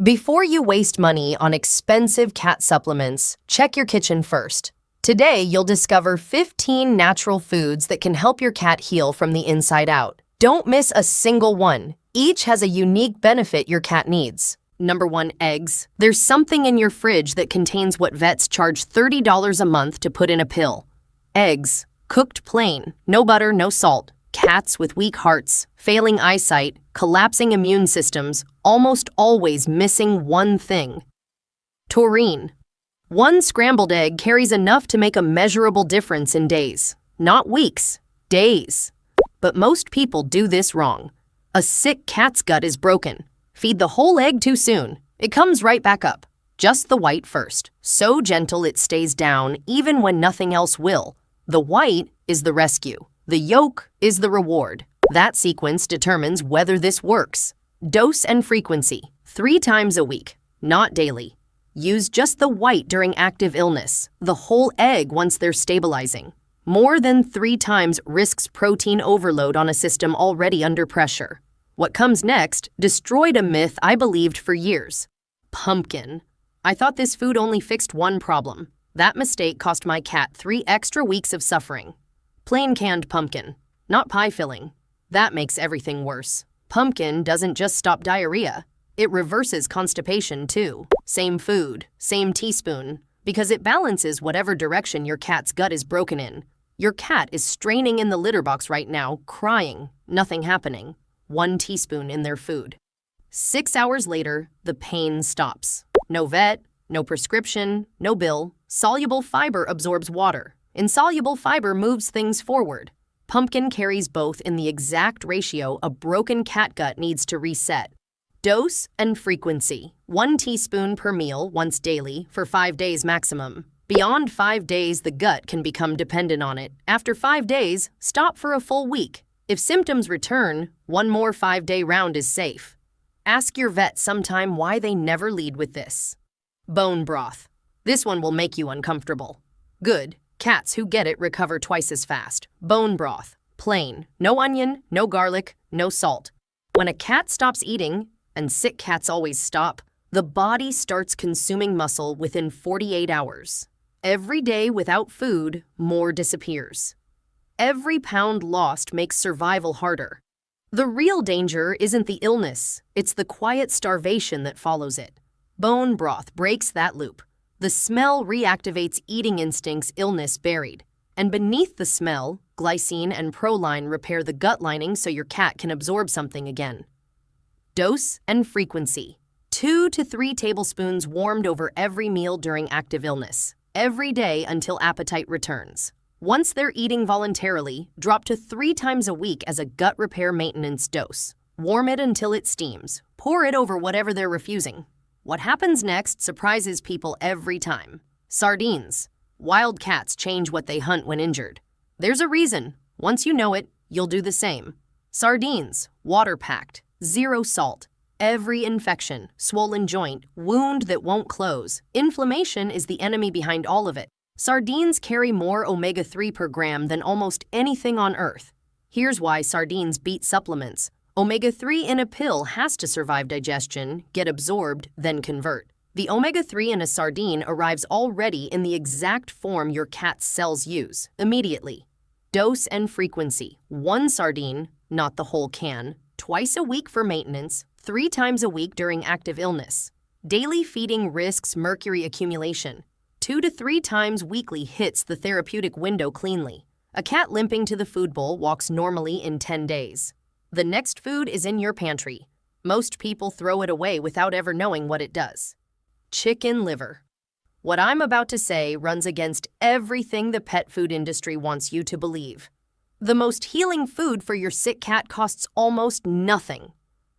Before you waste money on expensive cat supplements, check your kitchen first. Today, you'll discover 15 natural foods that can help your cat heal from the inside out. Don't miss a single one. Each has a unique benefit your cat needs. Number 1, eggs. There's something in your fridge that contains what vets charge $30 a month to put in a pill. Eggs, cooked plain, no butter, no salt. Cats with weak hearts, failing eyesight, collapsing immune systems, almost always missing one thing: taurine. One scrambled egg carries enough to make a measurable difference in days, not weeks, days. But most people do this wrong. A sick cat's gut is broken. Feed the whole egg too soon. It comes right back up. Just the white first. So gentle it stays down even when nothing else will. The white is the rescue. The yolk is the reward. That sequence determines whether this works. Dose and frequency: 3 times a week, not daily. Use just the white during active illness, the whole egg once they're stabilizing. More than 3 times risks protein overload on a system already under pressure. What comes next destroyed a myth I believed for years. Pumpkin. I thought this food only fixed one problem. That mistake cost my cat 3 extra weeks of suffering. Plain canned pumpkin, not pie filling. That makes everything worse. Pumpkin doesn't just stop diarrhea. It reverses constipation too. Same food, same teaspoon, because it balances whatever direction your cat's gut is broken in. Your cat is straining in the litter box right now, crying, nothing happening. 1 teaspoon in their food. 6 hours later, the pain stops. No vet, no prescription, no bill. Soluble fiber absorbs water. Insoluble fiber moves things forward. Pumpkin carries both in the exact ratio a broken cat gut needs to reset. Dose and frequency: 1 teaspoon per meal once daily for 5 days maximum. Beyond 5 days, the gut can become dependent on it. After 5 days, stop for a full week. If symptoms return, 1 more 5-day round is safe. Ask your vet sometime why they never lead with this. Bone broth. This one will make you uncomfortable. Good. Cats who get it recover twice as fast. Bone broth. Plain. No onion, no garlic, no salt. When a cat stops eating, and sick cats always stop, the body starts consuming muscle within 48 hours. Every day without food, more disappears. Every pound lost makes survival harder. The real danger isn't the illness, it's the quiet starvation that follows it. Bone broth breaks that loop. The smell reactivates eating instincts illness buried. And beneath the smell, glycine and proline repair the gut lining so your cat can absorb something again. Dose and frequency: 2 to 3 tablespoons warmed over every meal during active illness. Every day until appetite returns. Once they're eating voluntarily, drop to 3 times a week as a gut repair maintenance dose. Warm it until it steams. Pour it over whatever they're refusing. What happens next surprises people every time. Sardines. Wild cats change what they hunt when injured. There's a reason. Once you know it, you'll do the same. Sardines. Water-packed. 0 salt. Every infection, swollen joint, wound that won't close. Inflammation is the enemy behind all of it. Sardines carry more omega-3 per gram than almost anything on Earth. Here's why sardines beat supplements. Omega-3 in a pill has to survive digestion, get absorbed, then convert. The omega-3 in a sardine arrives already in the exact form your cat's cells use, immediately. Dose and frequency: 1 sardine, not the whole can, twice a week for maintenance, 3 times a week during active illness. Daily feeding risks mercury accumulation. 2 to 3 times weekly hits the therapeutic window cleanly. A cat limping to the food bowl walks normally in 10 days. The next food is in your pantry. Most people throw it away without ever knowing what it does. Chicken liver. What I'm about to say runs against everything the pet food industry wants you to believe. The most healing food for your sick cat costs almost nothing.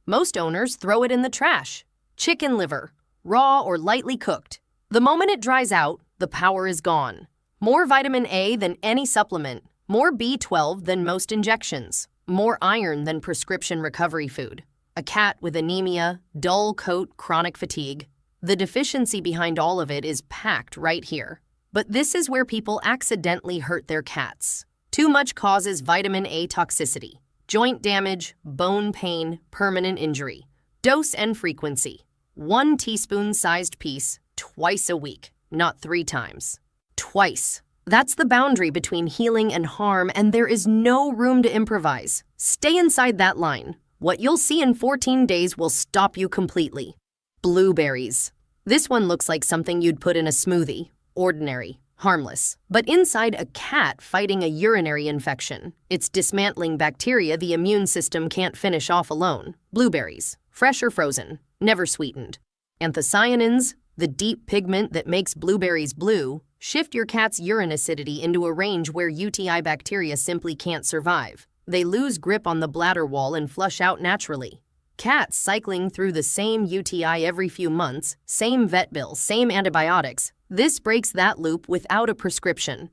Most owners throw it in the trash. Chicken liver, raw or lightly cooked. The moment it dries out, the power is gone. More vitamin A than any supplement, more B12 than most injections, more iron than prescription recovery food. A cat with anemia, dull coat, chronic fatigue. The deficiency behind all of it is packed right here. But this is where people accidentally hurt their cats. Too much causes vitamin A toxicity, joint damage, bone pain, permanent injury. Dose and frequency: 1 teaspoon-sized piece twice a week, not 3 times. Twice. That's the boundary between healing and harm, and there is no room to improvise. Stay inside that line. What you'll see in 14 days will stop you completely. Blueberries. This one looks like something you'd put in a smoothie. Ordinary, harmless. But inside a cat fighting a urinary infection, it's dismantling bacteria the immune system can't finish off alone. Blueberries. Fresh or frozen. Never sweetened. Anthocyanins, the deep pigment that makes blueberries blue, shift your cat's urine acidity into a range where UTI bacteria simply can't survive. They lose grip on the bladder wall and flush out naturally. Cats cycling through the same UTI every few months, same vet bill, same antibiotics. This breaks that loop without a prescription.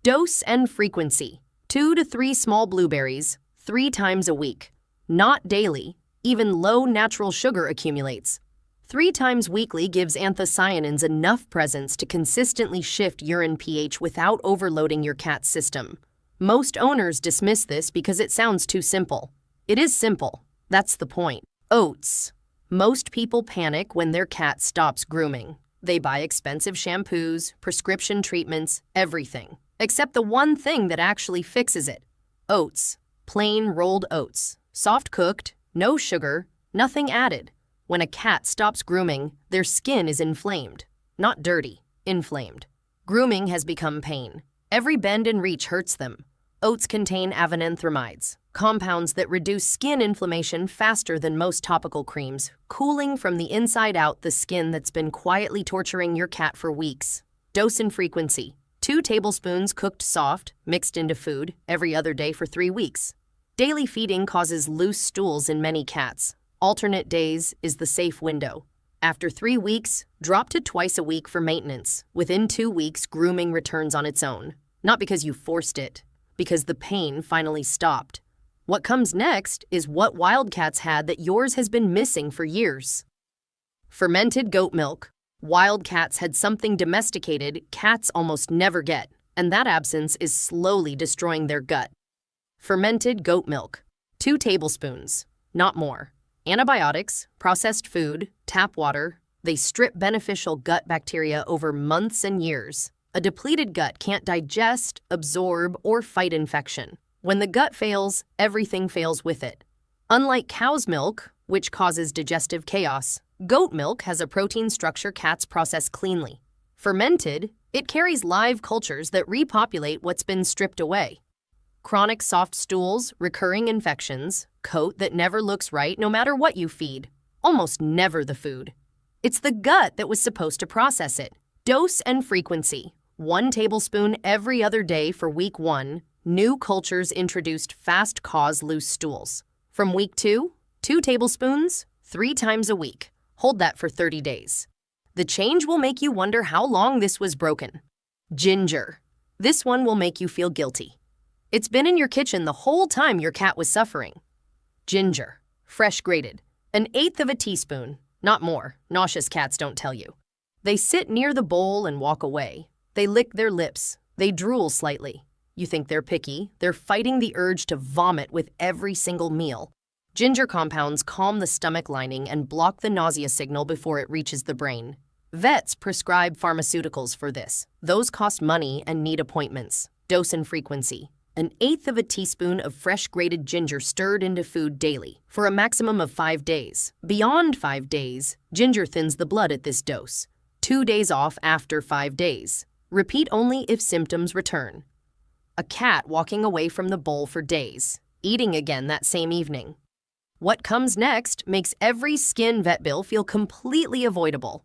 Dose and frequency. 2 to 3 small blueberries, 3 times a week. Not daily. Even low natural sugar accumulates. 3 times weekly gives anthocyanins enough presence to consistently shift urine pH without overloading your cat's system. Most owners dismiss this because it sounds too simple. It is simple. That's the point. Oats. Most people panic when their cat stops grooming. They buy expensive shampoos, prescription treatments, everything. Except the one thing that actually fixes it. Oats. Plain rolled oats. Soft cooked, no sugar, nothing added. When a cat stops grooming, their skin is inflamed. Not dirty, inflamed. Grooming has become pain. Every bend and reach hurts them. Oats contain avenanthramides, compounds that reduce skin inflammation faster than most topical creams, cooling from the inside out the skin that's been quietly torturing your cat for weeks. Dose and frequency. 2 tablespoons cooked soft, mixed into food, every other day for 3 weeks. Daily feeding causes loose stools in many cats. Alternate days is the safe window. After 3 weeks, drop to twice a week for maintenance. Within 2 weeks, grooming returns on its own. Not because you forced it, because the pain finally stopped. What comes next is what wildcats had that yours has been missing for years. Fermented goat milk. Wildcats had something domesticated cats almost never get, and that absence is slowly destroying their gut. Fermented goat milk. 2 tablespoons, not more. Antibiotics, processed food, tap water, they strip beneficial gut bacteria over months and years. A depleted gut can't digest, absorb, or fight infection. When the gut fails, everything fails with it. Unlike cow's milk, which causes digestive chaos, goat milk has a protein structure cats process cleanly. Fermented, it carries live cultures that repopulate what's been stripped away. Chronic soft stools, recurring infections, coat that never looks right no matter what you feed. Almost never the food. It's the gut that was supposed to process it. Dose and frequency. 1 tablespoon every other day for week 1. New cultures introduced fast cause loose stools. From week 2, 2 tablespoons, 3 times a week. Hold that for 30 days. The change will make you wonder how long this was broken. Ginger. This one will make you feel guilty. It's been in your kitchen the whole time your cat was suffering. Ginger. Fresh grated. 1/8 of a teaspoon. Not more. Nauseous cats don't tell you. They sit near the bowl and walk away. They lick their lips. They drool slightly. You think they're picky. They're fighting the urge to vomit with every single meal. Ginger compounds calm the stomach lining and block the nausea signal before it reaches the brain. Vets prescribe pharmaceuticals for this. Those cost money and need appointments. Dose and frequency. 1/8 of a teaspoon of fresh grated ginger stirred into food daily for a maximum of 5 days. Beyond 5 days, ginger thins the blood at this dose. 2 days off after 5 days. Repeat only if symptoms return. A cat walking away from the bowl for days, eating again that same evening. What comes next makes every skin vet bill feel completely avoidable.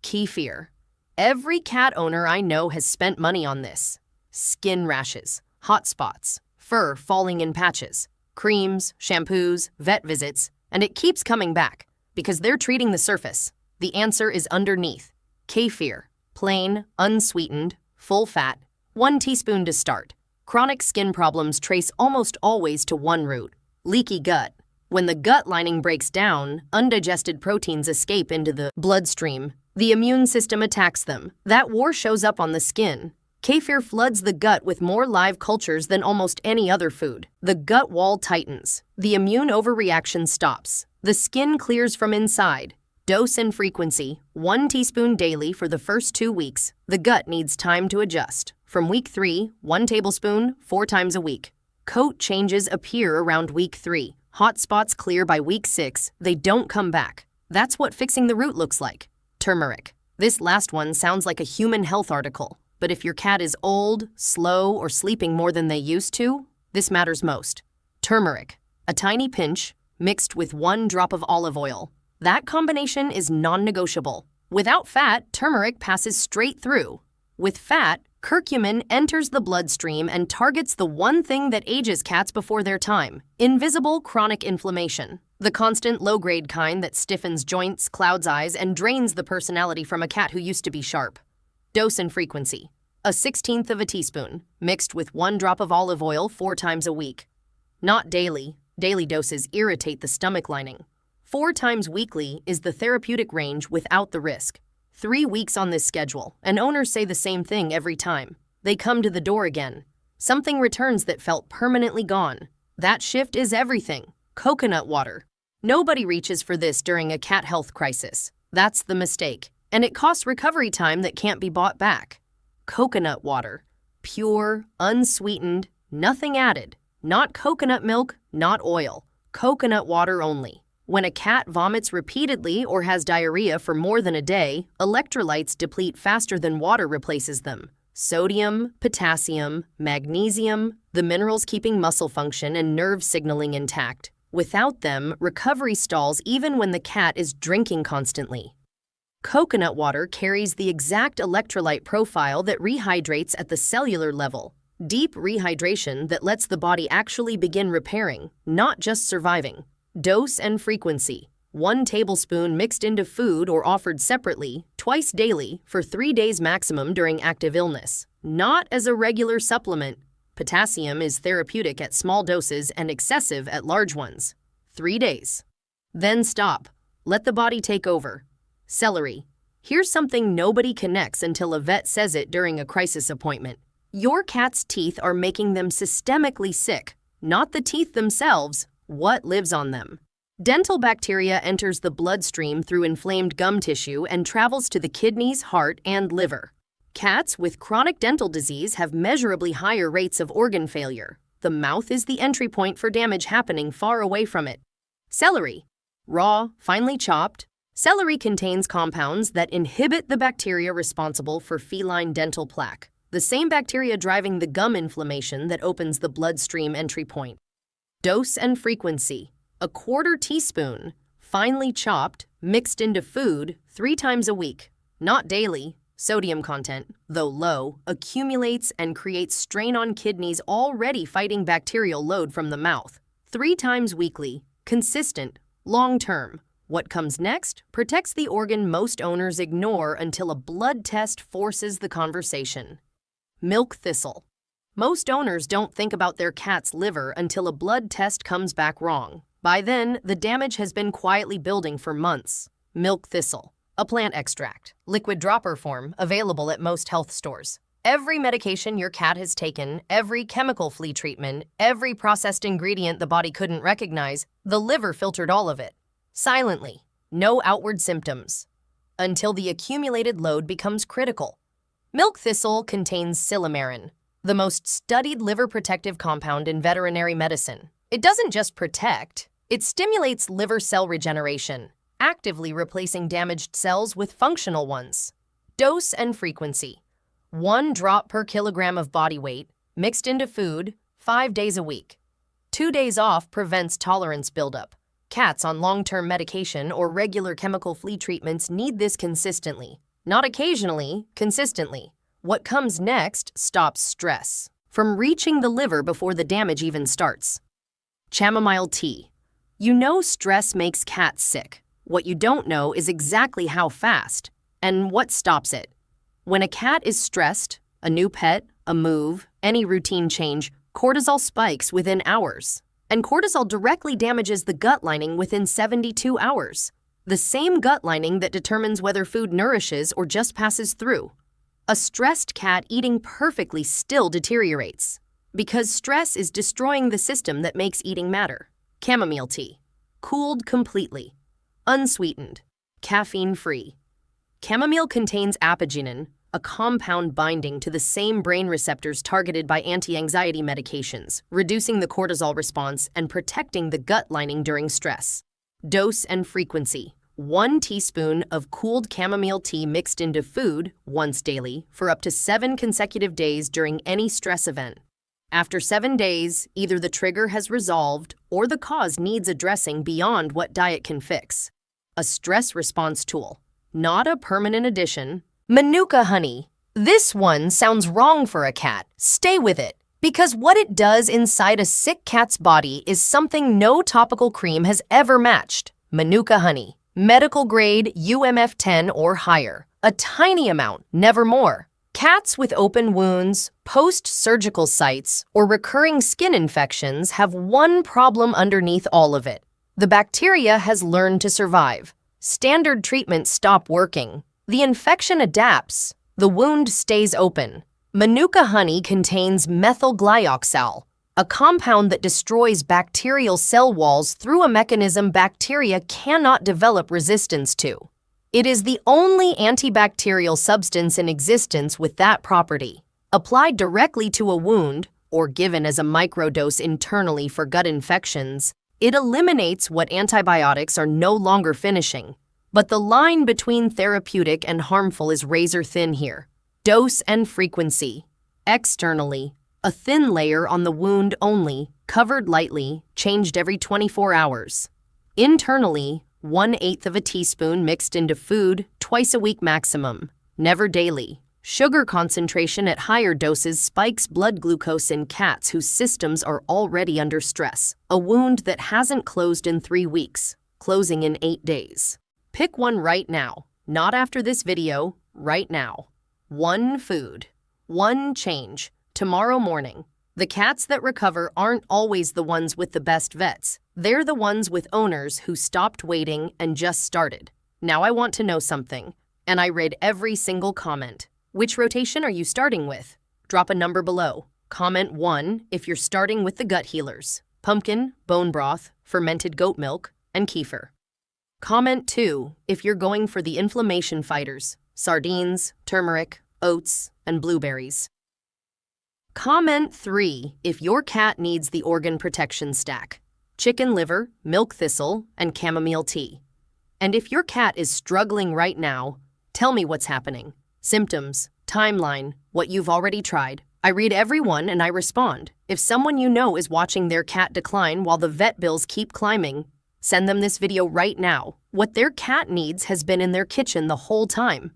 Kefir. Every cat owner I know has spent money on this. Skin rashes, hot spots, fur falling in patches, creams, shampoos, vet visits, and it keeps coming back because they're treating the surface. The answer is underneath. Kefir. Plain, unsweetened, full fat, 1 teaspoon to start. Chronic skin problems trace almost always to one root: leaky gut. When the gut lining breaks down, undigested proteins escape into the bloodstream. The immune system attacks them. That war shows up on the skin. Kefir floods the gut with more live cultures than almost any other food. The gut wall tightens. The immune overreaction stops. The skin clears from inside. Dose and frequency: 1 teaspoon daily for the first 2 weeks. The gut needs time to adjust. From week 3, 1 tablespoon, 4 times a week. Coat changes appear around week 3. Hot spots clear by week 6. They don't come back. That's what fixing the root looks like. Turmeric. This last one sounds like a human health article, but if your cat is old, slow, or sleeping more than they used to, this matters most. Turmeric. A tiny pinch, mixed with 1 drop of olive oil. That combination is non-negotiable. Without fat, turmeric passes straight through. With fat, curcumin enters the bloodstream and targets the one thing that ages cats before their time: invisible chronic inflammation. The constant low-grade kind that stiffens joints, clouds eyes, and drains the personality from a cat who used to be sharp. Dose and frequency: 1/16 of a teaspoon, mixed with 1 drop of olive oil 4 times a week. Not daily. Daily doses irritate the stomach lining. 4 times weekly is the therapeutic range without the risk. 3 weeks on this schedule, and owners say the same thing every time. They come to the door again. Something returns that felt permanently gone. That shift is everything. Coconut water. Nobody reaches for this during a cat health crisis. That's the mistake, and it costs recovery time that can't be bought back. Coconut water. Pure, unsweetened, nothing added. Not coconut milk, not oil. Coconut water only. When a cat vomits repeatedly or has diarrhea for more than a day, electrolytes deplete faster than water replaces them. Sodium, potassium, magnesium, the minerals keeping muscle function and nerve signaling intact. Without them, recovery stalls even when the cat is drinking constantly. Coconut water carries the exact electrolyte profile that rehydrates at the cellular level. Deep rehydration that lets the body actually begin repairing, not just surviving. Dose and frequency: 1 tablespoon mixed into food or offered separately, twice daily, for 3 days maximum during active illness. Not as a regular supplement. Potassium is therapeutic at small doses and excessive at large ones. 3 days. Then stop. Let the body take over. Celery. Here's something nobody connects until a vet says it during a crisis appointment. Your cat's teeth are making them systemically sick, not the teeth themselves. What lives on them? Dental bacteria enters the bloodstream through inflamed gum tissue and travels to the kidneys, heart, and liver. Cats with chronic dental disease have measurably higher rates of organ failure. The mouth is the entry point for damage happening far away from it. Celery. Raw, finely chopped. Celery contains compounds that inhibit the bacteria responsible for feline dental plaque, the same bacteria driving the gum inflammation that opens the bloodstream entry point. Dose and frequency: 1/4 teaspoon, finely chopped, mixed into food 3 times a week. Not daily. Sodium content, though low, accumulates and creates strain on kidneys already fighting bacterial load from the mouth. 3 times weekly. Consistent. Long-term. What comes next protects the organ most owners ignore until a blood test forces the conversation. Milk thistle. Most owners don't think about their cat's liver until a blood test comes back wrong. By then, the damage has been quietly building for months. Milk thistle. A plant extract, liquid dropper form, available at most health stores. Every medication your cat has taken, every chemical flea treatment, every processed ingredient the body couldn't recognize, the liver filtered all of it. Silently. No outward symptoms. Until the accumulated load becomes critical. Milk thistle contains silymarin, the most studied liver protective compound in veterinary medicine. It doesn't just protect, it stimulates liver cell regeneration, actively replacing damaged cells with functional ones. Dose and frequency: 1 drop per kilogram of body weight, mixed into food, 5 days a week. 2 days off prevents tolerance buildup. Cats on long-term medication or regular chemical flea treatments need this consistently. Not occasionally, consistently. What comes next stops stress from reaching the liver before the damage even starts. Chamomile tea. You know stress makes cats sick. What you don't know is exactly how fast and what stops it. When a cat is stressed, a new pet, a move, any routine change, cortisol spikes within hours. And cortisol directly damages the gut lining within 72 hours. The same gut lining that determines whether food nourishes or just passes through. A stressed cat eating perfectly still deteriorates, because stress is destroying the system that makes eating matter. Chamomile tea. Cooled completely. Unsweetened. Caffeine-free. Chamomile contains apigenin, a compound binding to the same brain receptors targeted by anti-anxiety medications, reducing the cortisol response and protecting the gut lining during stress. Dose and frequency. 1 teaspoon of cooled chamomile tea mixed into food once daily for up to 7 consecutive days during any stress event. After 7 days, either the trigger has resolved or the cause needs addressing beyond what diet can fix. A stress response tool, not a permanent addition. Manuka honey. This one sounds wrong for a cat. Stay with it, because what it does inside a sick cat's body is something no topical cream has ever matched. Manuka honey. Medical grade UMF10 or higher. A tiny amount, never more. Cats with open wounds, post-surgical sites, or recurring skin infections have one problem underneath all of it. The bacteria has learned to survive. Standard treatments stop working. The infection adapts. The wound stays open. Manuka honey contains methylglyoxal, a compound that destroys bacterial cell walls through a mechanism bacteria cannot develop resistance to. It is the only antibacterial substance in existence with that property. Applied directly to a wound, or given as a microdose internally for gut infections, it eliminates what antibiotics are no longer finishing. But the line between therapeutic and harmful is razor thin here. Dose and frequency. Externally, a thin layer on the wound only, covered lightly, changed every 24 hours. Internally, 1/8 of a teaspoon mixed into food, twice a week maximum, never daily. Sugar concentration at higher doses spikes blood glucose in cats whose systems are already under stress. A wound that hasn't closed in 3 weeks, closing in 8 days. Pick one right now, not after this video, right now. 1 food, 1 change. Tomorrow morning. The cats that recover aren't always the ones with the best vets. They're the ones with owners who stopped waiting and just started. Now I want to know something, and I read every single comment. Which rotation are you starting with? Drop a number below. Comment 1 if you're starting with the gut healers: pumpkin, bone broth, fermented goat milk, and kefir. Comment 2 if you're going for the inflammation fighters: sardines, turmeric, oats, and blueberries. Comment 3 if your cat needs the organ protection stack: chicken liver, milk thistle, and chamomile tea. And if your cat is struggling right now, tell me what's happening. Symptoms, timeline, what you've already tried. I read every one and I respond. If someone you know is watching their cat decline while the vet bills keep climbing, send them this video right now. What their cat needs has been in their kitchen the whole time.